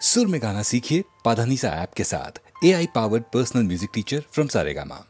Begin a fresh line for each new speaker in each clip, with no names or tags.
सुर में गाना सीखिए पाधानीसा ऐप के साथ। AI powered personal music teacher from Saregama.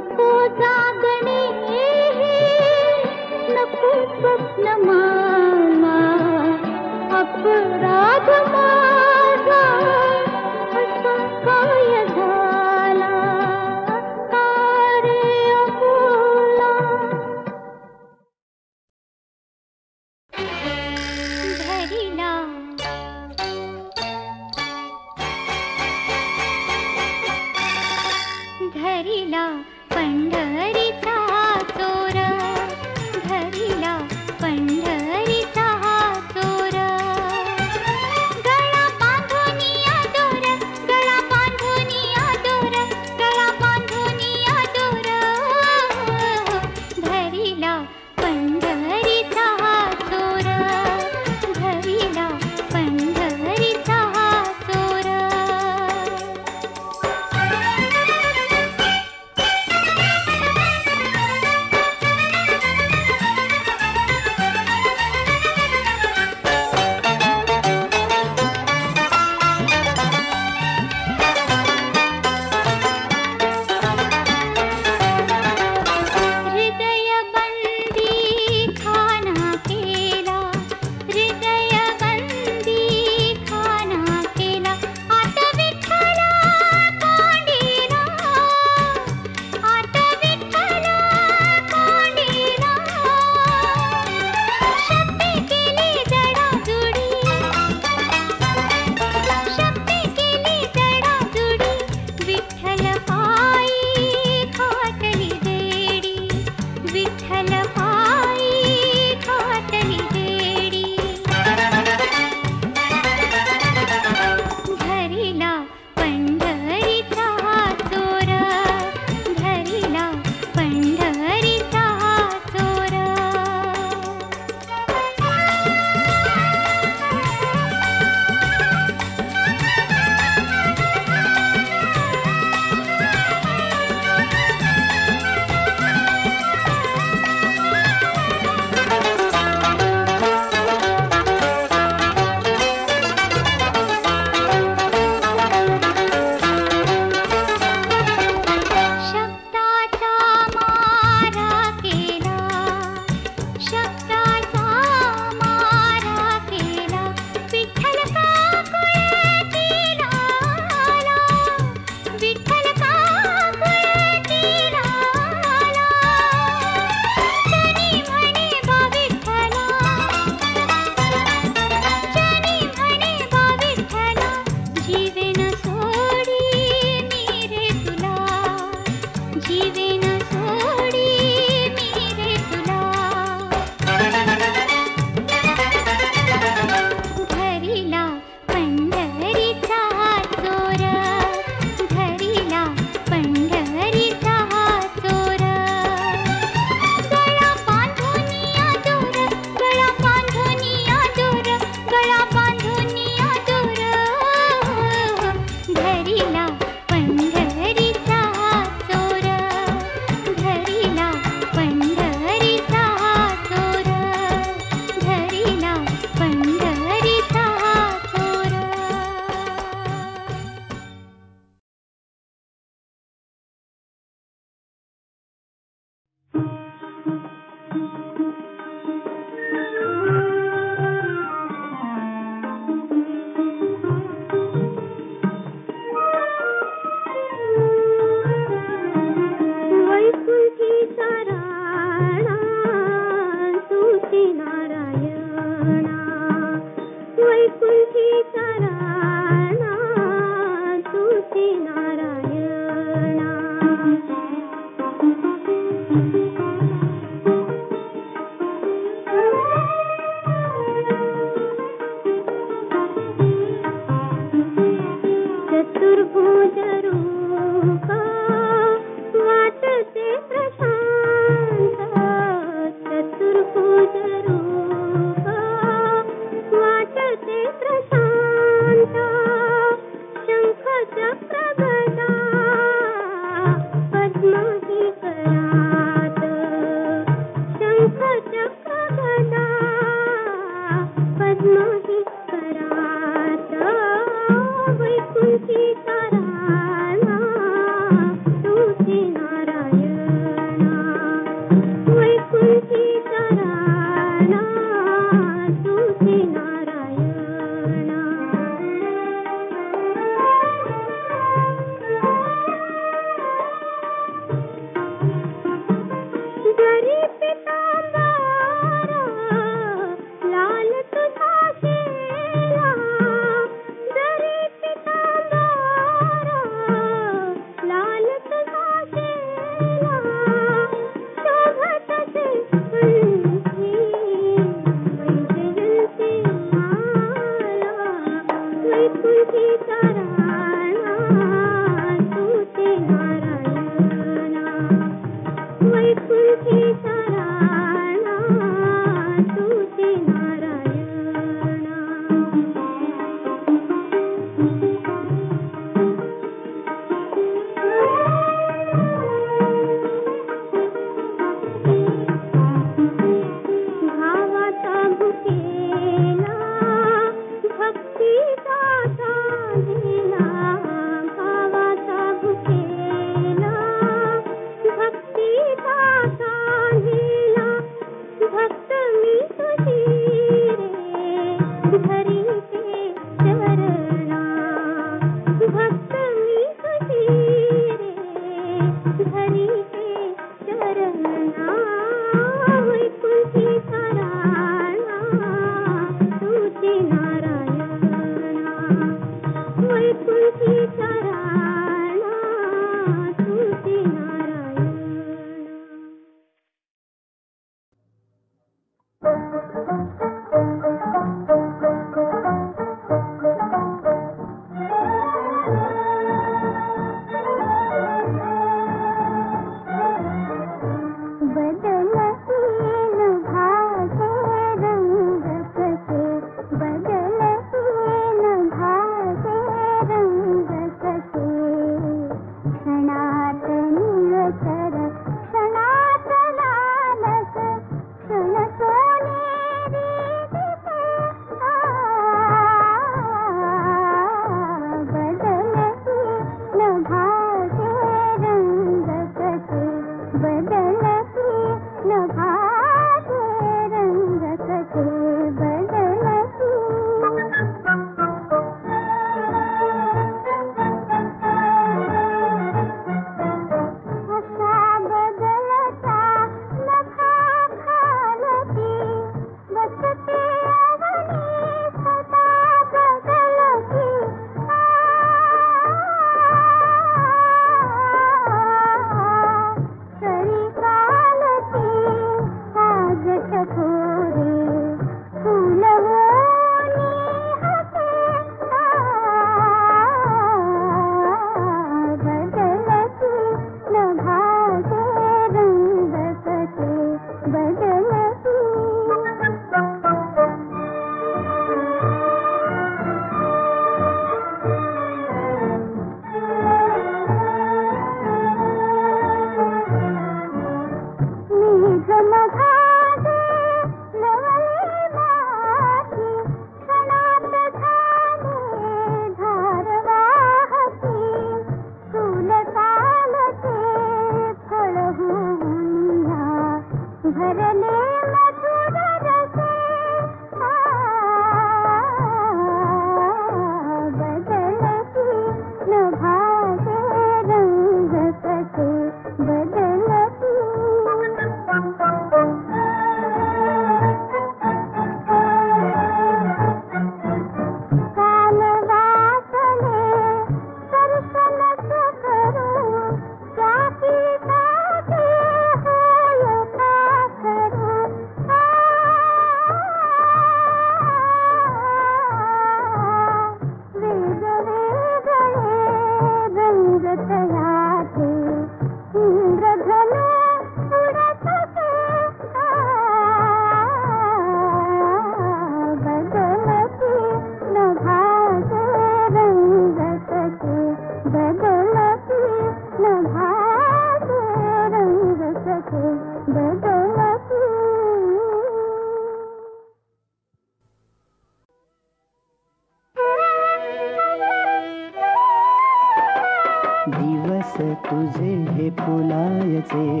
दिवस तुझे हे फुलायचे,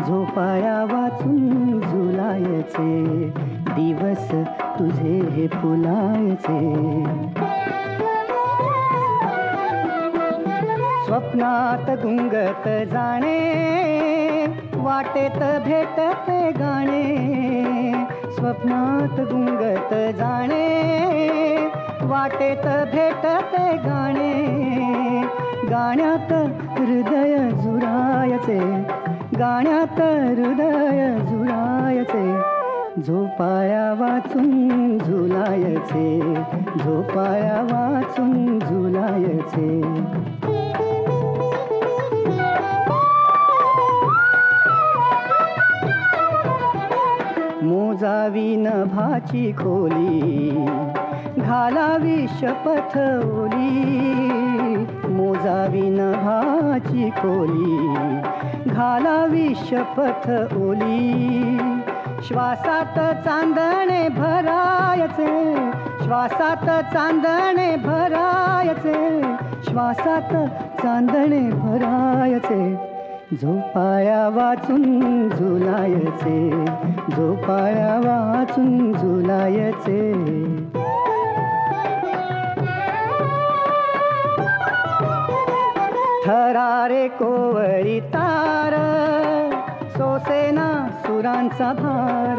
झोपाया वाचून झुलायचे. दिवस तुझे हे फुलायचे, स्वप्नात गुंगत जाणे, वाटेत भेटते गाणे. स्वप्नात गुंगत जाणे, वाटेत भेटते गाणे. गाण्यात हृदय झुरायचे, गाण्यात हृदय झुरायचे. झोपाया वाचून झुलायचे, झोपाया वाचून झुलायचे. मोजावी नभाची खोली, घालावी शपथ ओली. मोजावी नभाची खोली, घालावी शपथ ओली. श्वासात चांदणे भरायचे, श्वासात चांदणे भरायचे. श्वासात चांदणे भरायचे. झोपाया वाचून झुलायचे, झोपाया वाचून झुलायचे. थरारे कोवरी तार, सोसेना सुरांचा भार.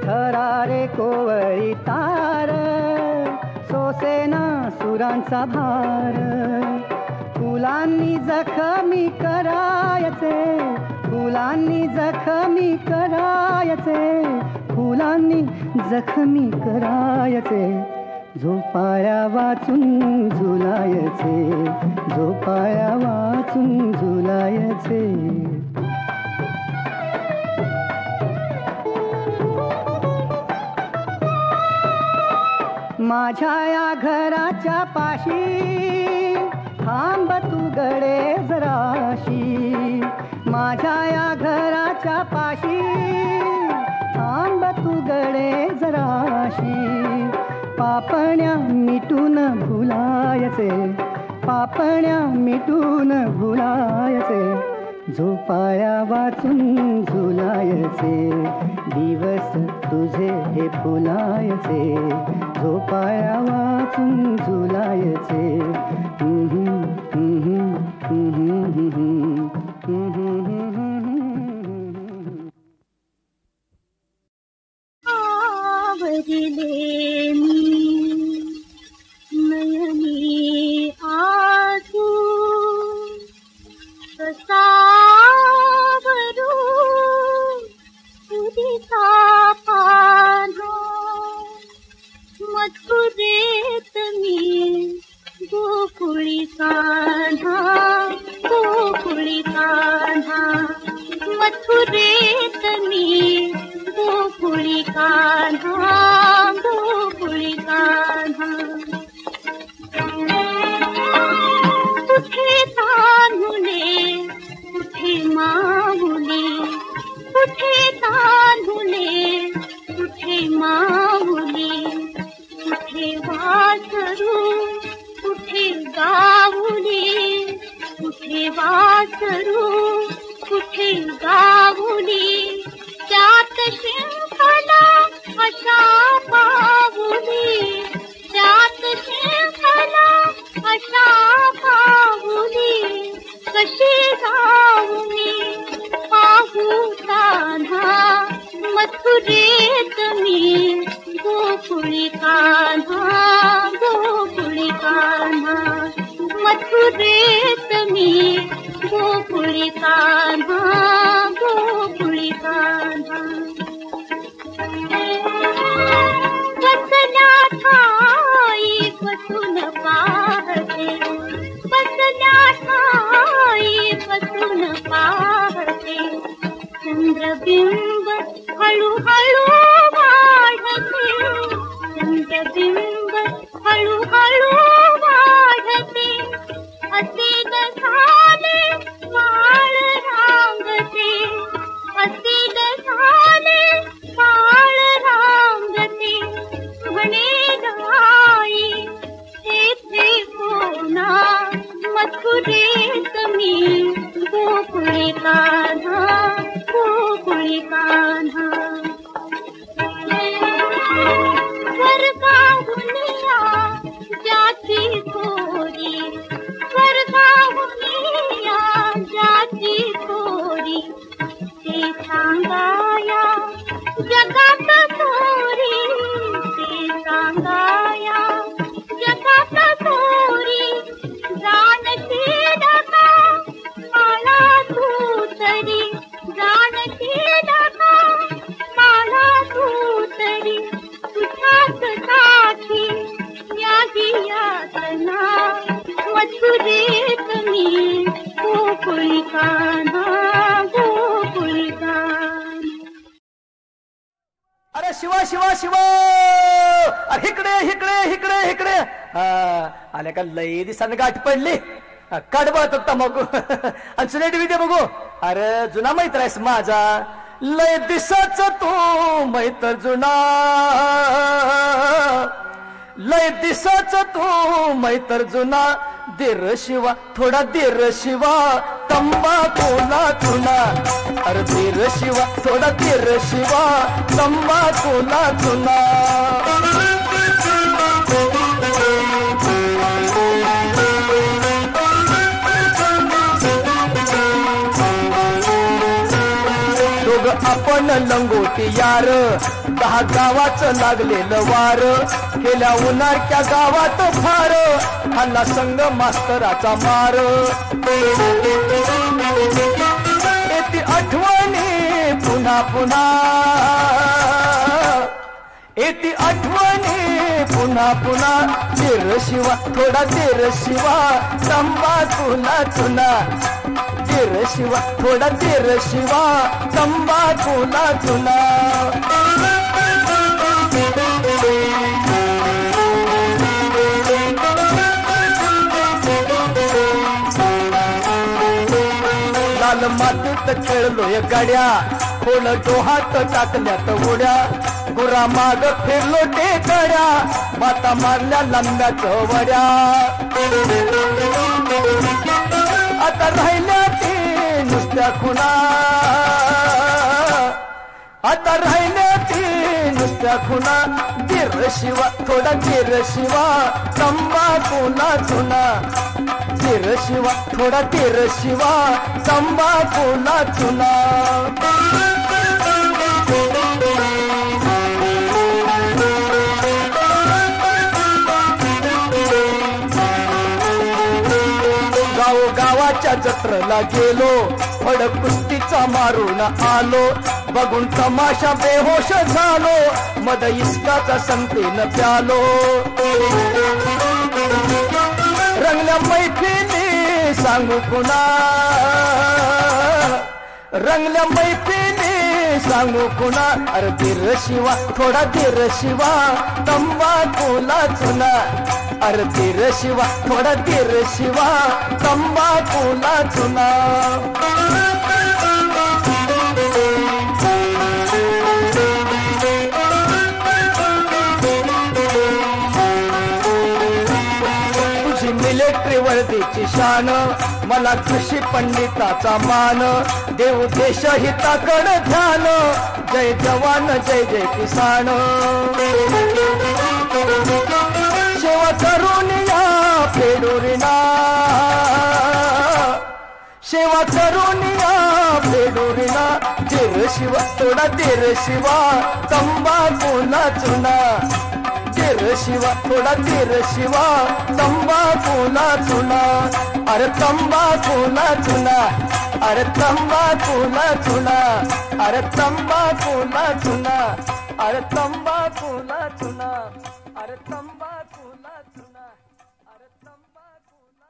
थरारे कोवरी तार, सोसेना सुरांचा भार. फुलांनी जखमी करायचे, फुलांनी जखमी करायचे. फुलांनी जखमी करायचे. झोपाया वाचून झुलायचे, झोपाया वाचून झुलायचे. माझ्या या घराच्या पाशी थांब तू गडे जराशी. माझ्या या घराच्या पाशी थांब तू गडे जराशी. पापण्या मिटून भुलायचे, पापण्या मिटून भुलायचे. झोपाळ्या वाचून झुलायचे दिवस तुझे हे फुलायचे झोपाळ्या वाचून झुलायचे
नयनी आजू कसा बरू तुझा पानो मथुरेत मी गोकुळी कान्हा मथुरेत मी गोकुळी कान्हा कुठे तांदुले कुठे माऊली कुठे तांदुले कुठे माऊली कुठे वासरू कुठे गाऊली कुठे वासरू कुठे गाऊली त्यात शिंखला अशा पाऊली त्यात शिंखला अशा पाऊली कशी जाऊ मी पाहू कान्हा मथुरेत मी गोकुळी कान्हा मथुरेत मी गोकुळी कान्हा बसल्या ठाई बसून पाहते बसल्या ठाई बसून पाहते चंद्रबिंब हळूहळू वाढते चंद्रबिंब हळूहळू वाढते असे झाले माळ रांगते असे झाले माळ रांगते म्हणे गाई तेथे कोणा मथुरेत मी गोकुळी कान्हा स्वर्गाहुनिया ज्याची थोरी स्वर्गाहुनिया ज्याची थोरी ते सांगाया जगात थोरी ते सांगाया जगात थोरी जानशील का मला तू तरी जानशील का मला तू तरी तुझ्याच साठी यादी यातना मथुरेत मी गोकुळी कान्हा
अरे शिवा शिवा शिवा अरे इकडे इकडे इकडे इकडे आल्या का लई दिसानं गाठ पडली काढ बघ तंबाखू आणि सुनेट विद्या बघू अरे जुना मैत्र आहेस माझा लय दिसाच तू मैत्र जुना लय दिसाच तू मैत्र जुना देर शिवा थोडा देर शिवा तंबाखूला चुना अरे देर शिवा थोडा देर शिवा तंबाखूला चुना आपण लंगोटी यार 10 गावाचं लागलेलं वार गेल्या उन्हाळ्या गावात फार खाल्ला संग मास्तराचा मार येते आठवणी पुन्हा पुन्हा येते आठवणी पुन्हा पुन्हा देर शिवा थोडा देर शिवा तंबाखूला चुना देर शिवा थोडा देर शिवा तंबाखूला चुना लाल मातीत खेळलोय गाड्या खोल डोहात टाकल्यात उड्या गुरा माग फिरलो टेकड्या माता मारल्या लंब्याच वड्या आता राहिल्या ती नुसत्या खुणा आता राहिल्या ती नुसत्या खुणा गिर शिवा थोडा गिर शिवा तंबाखूला चुना गिर शिवा थोडा गिर शिवा तंबाखूला चुना गावाच्या जत्रेला गेलो फड कुस्तीचा मारून आलो बघून तमाशा बेहोश झालो मद इस्काचा संगतीनं प्यालो रंगल्या मैफिली सांगू कुणा रंगल्या मैफिली सांगू कुणा अरे धीर शिवा थोडा धीर शिवा तंबाखूला चुना अरे धीर शिवा थोडा धीर शिवा तंबाखूला चुना तुझी मिलिटरी वर्दीची शान मला कृषी पंडिताचा मान देव देश हिताकडे ध्यान जय जवान जय जय किसान सेवा करून या फेडुरिना सेवा करून या फेडुरिना धीर शिवा थोडा धीर शिवा तंबाखूला चुना धीर शिवा थोडा धीर शिवा तंबाखूला चुना अरे तंबाखूला चुना अरे तंबाखूला चुना अरे तंबाखूला चुना अरे तंबाखूला चुना अरे तंबाखूला चुना अरे तंबाखूला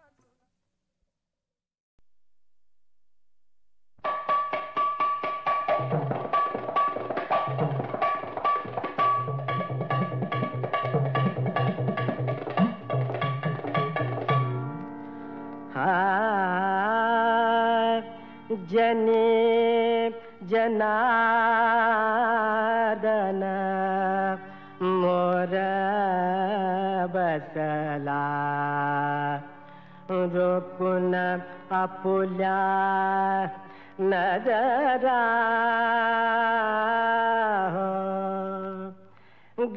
जने जनार्दन मोर बसला रोकुन आपुल्या नजरा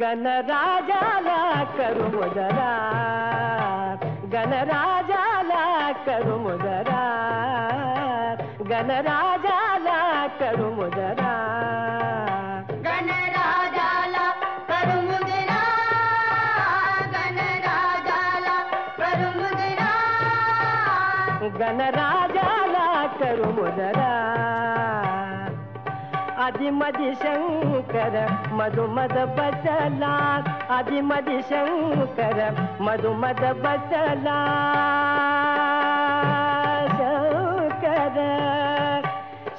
गणराजाला करू मुजरा गणराजाला करू मुजरा गणराजाला करू मुजरा
गणराजाला करू मुजरा गणराजाला करू मुजरा
गणराजाला करू मुजरा आदि मदि शंकर मधुमद बसला आदि मदि शंकर मधुमद बसला शंकर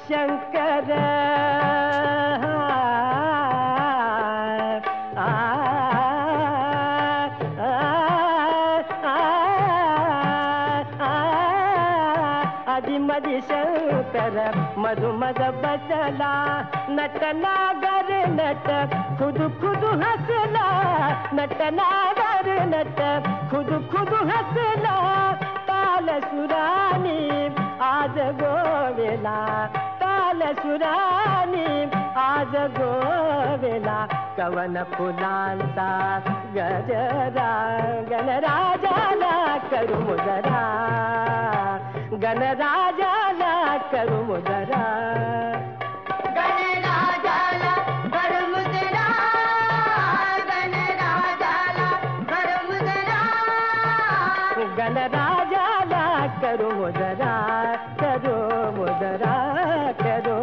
शंकर आदि मदि शंकर मधुमद बसला नट नागर नट खुद खुद हसला नट नागर नट खुद खुद हसला ताल सुरानी आज गोवेला ताल सुरानी आज गोवेला कवन फुलांचा गजरा गणराजाला करू मुजरा गणराजाला करू मुजरा
गणराजाला करू मुजरा गणराजाला करू मुजरा
गणराजाला करू मुजरा करू मुजरा करू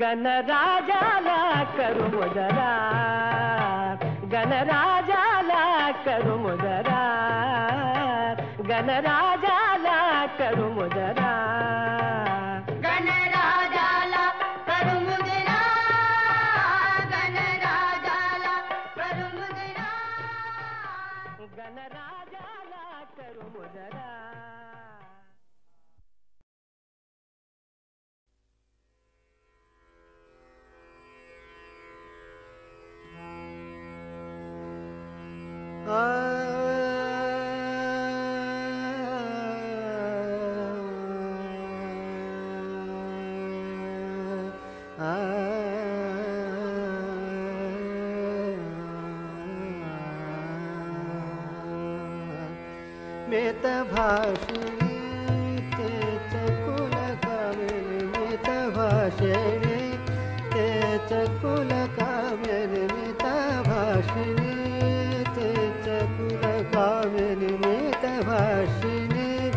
गणराजाला करू मुजरा गणराजाला करू मुजरा गणराजाला करू मुजरा
गणराजाला करू मुजरा गणराजाला करू मुजरा
गणराजाला करू मुजरा
मेत भाषणे तेच कुल कामेन मेत भाषणे तेच कुल कामेन मेत भाषणे तेच कुल कामेन मेत भाषणे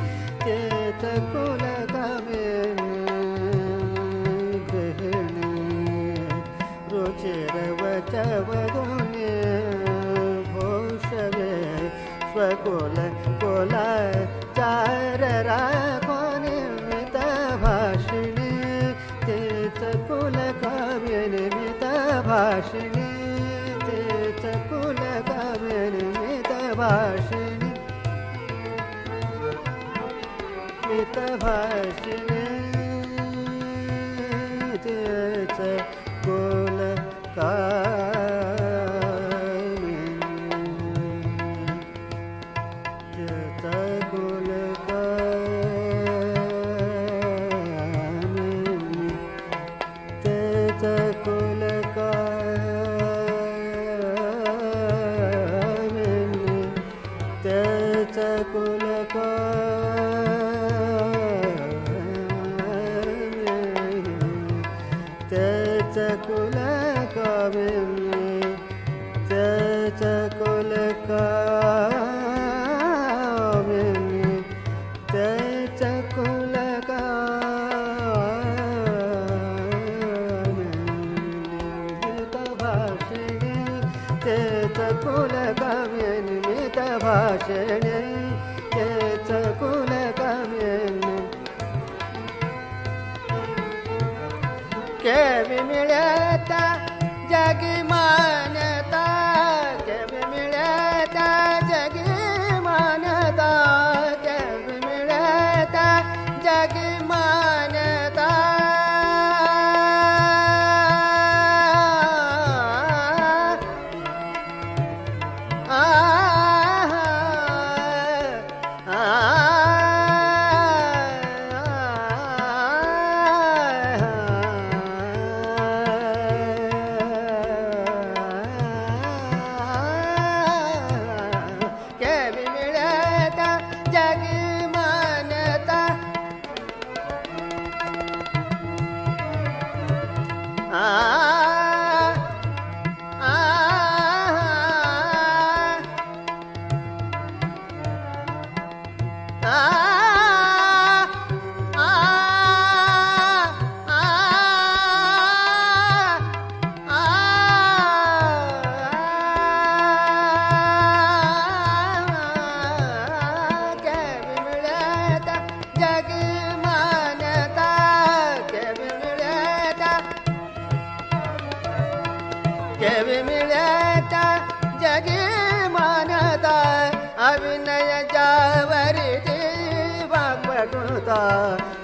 तेच कुल कामेन ग्रहणे रोचेर वचवदुने भोषवे स्वकुल कोला चार राखोने मित भाषणे तेच कुल कामेन मित भाषणे तेच कुल कामेन मित भाषणे मित भाषणे तेच कुल भाषणे तेच कुल कामेन केवी मिळता जगी मानता केवी मिळता जगी मानता केवी मिळता जगी मानता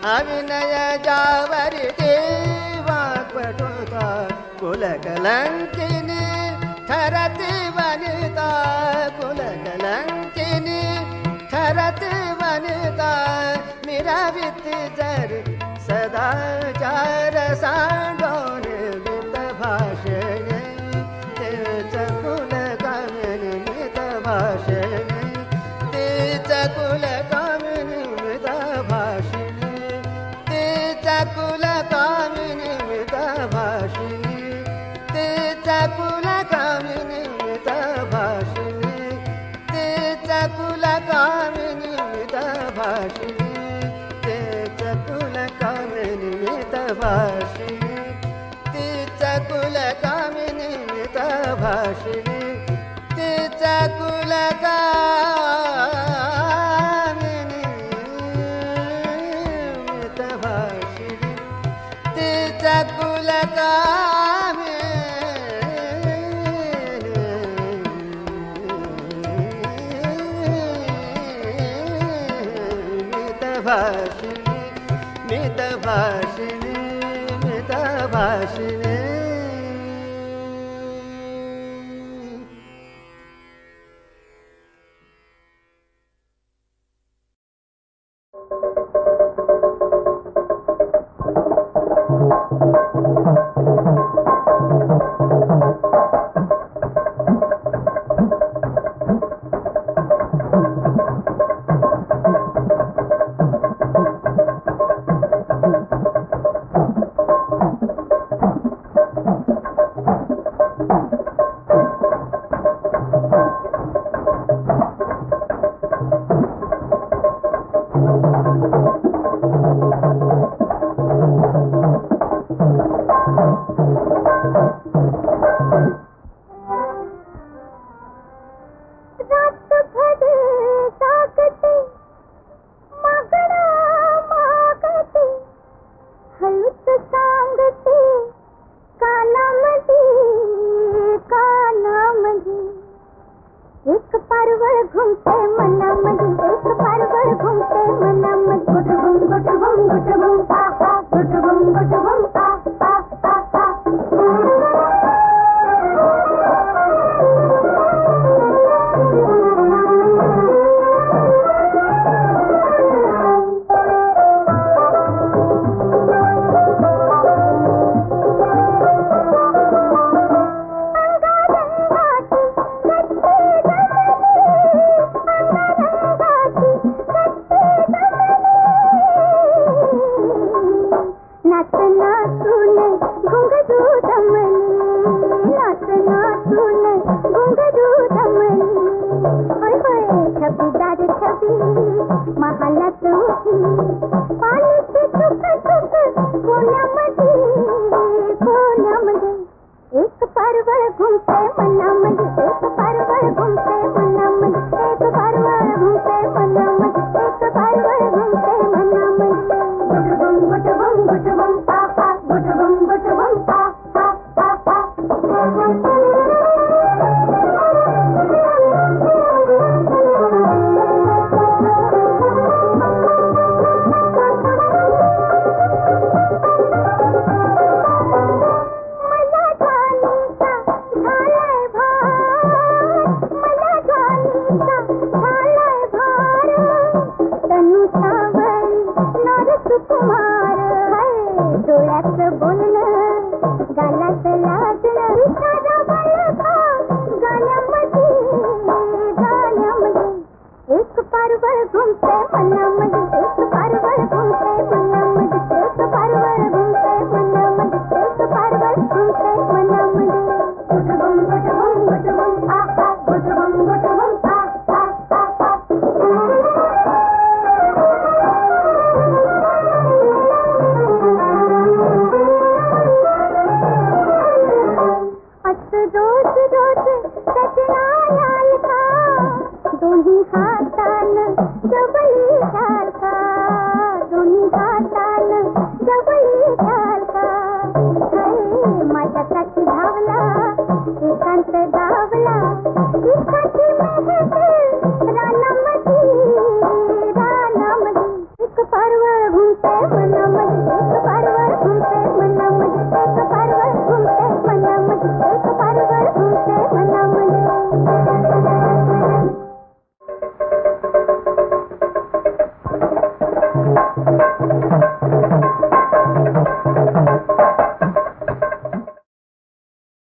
अभिनय जावरी देवा पटोता कुल कलंकिनी ठरती वनिता कुल कलंकिनी ठरती वनिता मेरा वित जर सदा चार सांडोने मित भाषणे तेच कुल कामेन मित भाषणे तेच कुल कामेन मित भाषणे तेच कुल कामेन मित भाषणे तेच कुल कामेन मित भाषणे तेच कुल कामेन मित भाषणे तेच कुल कामेन मित भाषणे कुल कामिनी मित भाषिणी तिचा कुल कामिनी मित भाषिणी तिचा कुल भाषिणी मित भाषिणी मित भाषिणी
धावला एकांत धावला